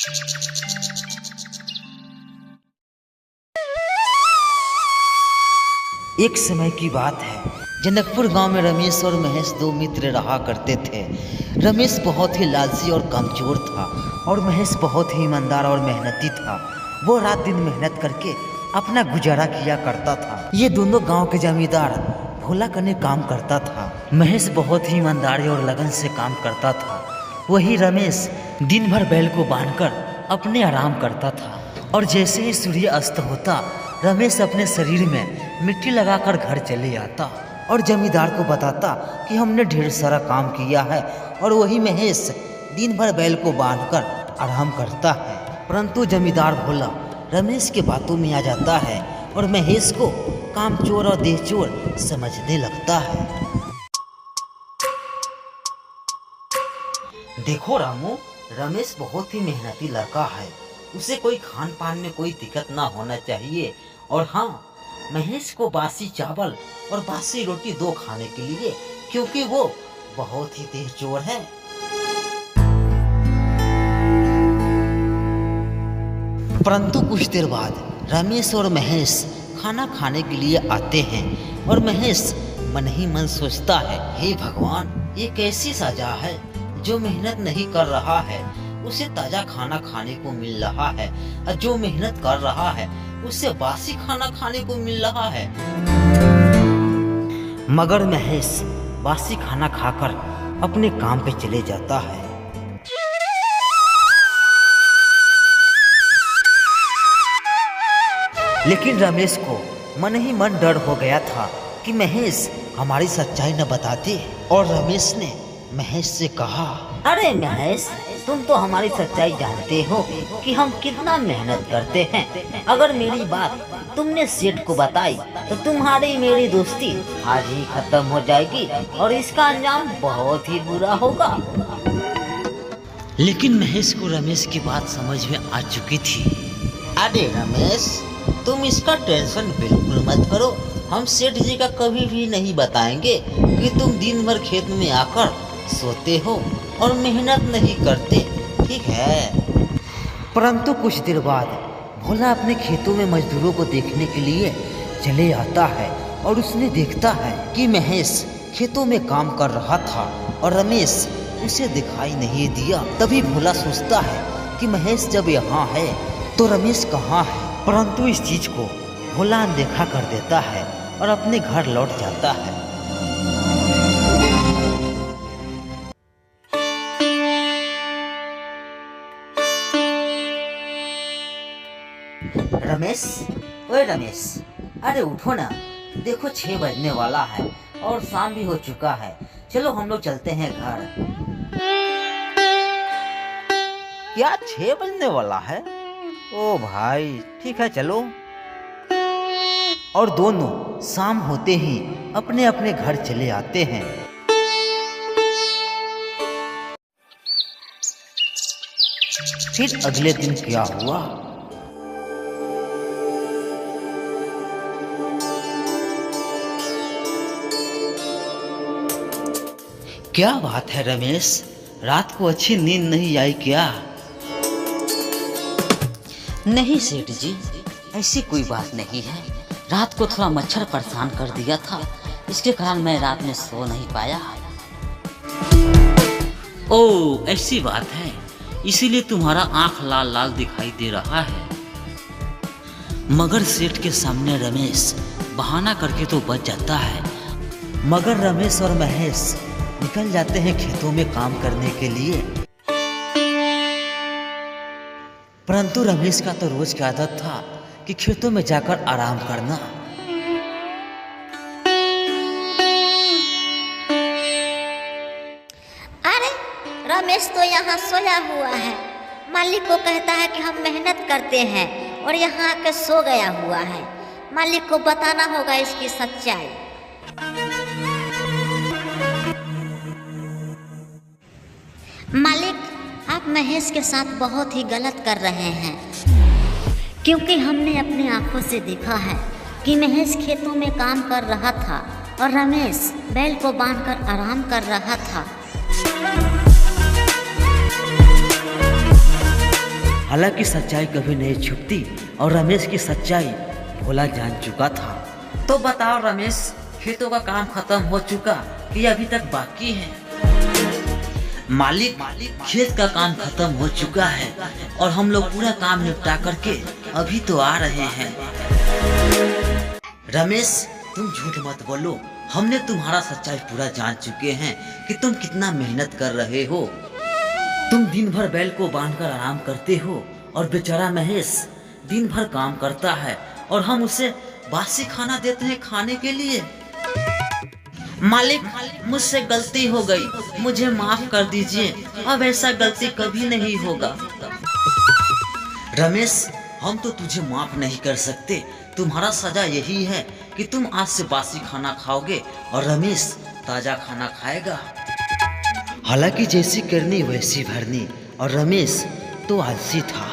एक समय की बात है, जनकपुर गांव में रमेश और महेश दो मित्र रहा करते थे। रमेश बहुत ही लालची और कमजोर था और महेश बहुत ही ईमानदार और मेहनती था। वो रात दिन मेहनत करके अपना गुजारा किया करता था। ये दोनों गांव के जमींदार भोला कने काम करता था। महेश बहुत ही ईमानदारी और लगन से काम करता था। वही रमेश दिन भर बैल को बांधकर अपने आराम करता था और जैसे ही सूर्य अस्त होता रमेश अपने शरीर में मिट्टी लगाकर घर चले आता और जमींदार को बताता कि हमने ढेर सारा काम किया है। और वही महेश दिन भर बैल को बांधकर आराम करता है। परंतु जमींदार भोला रमेश के बातों में आ जाता है और महेश को कामचोर और देहचोर समझने लगता है। देखो रामू, रमेश बहुत ही मेहनती लड़का है। उसे कोई खान पान में कोई दिक्कत ना होना चाहिए। और हाँ, महेश को बासी चावल और बासी रोटी दो खाने के लिए, क्योंकि वो बहुत ही देहचोर है। परंतु कुछ देर बाद रमेश और महेश खाना खाने के लिए आते हैं और महेश मन ही मन सोचता है, हे भगवान, ये कैसी सजा है। जो मेहनत नहीं कर रहा है उसे ताजा खाना खाने को मिल रहा है और जो मेहनत कर रहा है उसे बासी खाना खाने को मिल रहा है। मगर महेश बासी खाना खाकर अपने काम पे चले जाता है। लेकिन रमेश को मन ही मन डर हो गया था कि महेश हमारी सच्चाई न बताते। और रमेश ने महेश से कहा, अरे महेश, तुम तो हमारी सच्चाई जानते हो कि हम कितना मेहनत करते हैं। अगर मेरी बात तुमने सेठ को बताई तो तुम्हारी मेरी दोस्ती आज ही खत्म हो जाएगी और इसका अंजाम बहुत ही बुरा होगा। लेकिन महेश को रमेश की बात समझ में आ चुकी थी। अरे रमेश, तुम इसका टेंशन बिल्कुल मत करो। हम सेठ जी का कभी भी नहीं बताएंगे कि तुम दिन भर खेत में आकर सोते हो और मेहनत नहीं करते, ठीक है। परंतु कुछ देर बाद भोला अपने खेतों में मजदूरों को देखने के लिए चले आता है और उसने देखता है कि महेश खेतों में काम कर रहा था और रमेश उसे दिखाई नहीं दिया। तभी भोला सोचता है कि महेश जब यहाँ है तो रमेश कहाँ है। परंतु इस चीज को भोला अनदेखा कर देता है और अपने घर लौट जाता है। रमेश, ओए रमेश, अरे उठो ना। देखो 6 बजने वाला है और शाम भी हो चुका है। चलो हम लोग चलते हैं घर। क्या 6 बजने वाला है? ओ भाई, ठीक है चलो। और दोनों शाम होते ही अपने अपने घर चले आते हैं। फिर अगले दिन क्या हुआ? क्या बात है रमेश, रात को अच्छी नींद नहीं आई क्या? नहीं सेठ जी, ऐसी कोई बात नहीं है। रात को थोड़ा मच्छर परेशान कर दिया था, इसके कारण मैं रात में सो नहीं पाया। ओह, ऐसी बात है, इसीलिए तुम्हारा आंख लाल लाल दिखाई दे रहा है। मगर सेठ के सामने रमेश बहाना करके तो बच जाता है। मगर रमेश और महेश निकल जाते हैं खेतों में काम करने के लिए। परंतु रमेश का तो रोज की आदत था कि खेतों में जाकर आराम करना। अरे रमेश तो यहाँ सोया हुआ है। मालिक को कहता है कि हम मेहनत करते हैं और यहाँ आके सो गया हुआ है। मालिक को बताना होगा इसकी सच्चाई। मालिक, आप महेश के साथ बहुत ही गलत कर रहे हैं, क्योंकि हमने अपनी आंखों से देखा है कि महेश खेतों में काम कर रहा था और रमेश बैल को बांधकर आराम कर रहा था। हालांकि सच्चाई कभी नहीं छुपती और रमेश की सच्चाई भोला जान चुका था। तो बताओ रमेश, खेतों का काम खत्म हो चुका कि अभी तक बाकी है? मालिक, खेत का काम खत्म हो चुका है और हम लोग पूरा काम निपटा करके अभी तो आ रहे हैं। रमेश, तुम झूठ मत बोलो, हमने तुम्हारा सच्चाई पूरा जान चुके हैं कि तुम कितना मेहनत कर रहे हो। तुम दिन भर बैल को बांधकर आराम करते हो और बेचारा महेश दिन भर काम करता है और हम उसे बासी खाना देते हैं खाने के लिए। मालिक, मुझसे गलती हो गई, मुझे माफ कर दीजिए, अब ऐसा गलती कभी नहीं होगा। रमेश, हम तो तुझे माफ नहीं कर सकते, तुम्हारा सजा यही है कि तुम आज से बासी खाना खाओगे और रमेश ताजा खाना खाएगा। हालांकि जैसी करनी वैसी भरनी और रमेश तो आलसी था।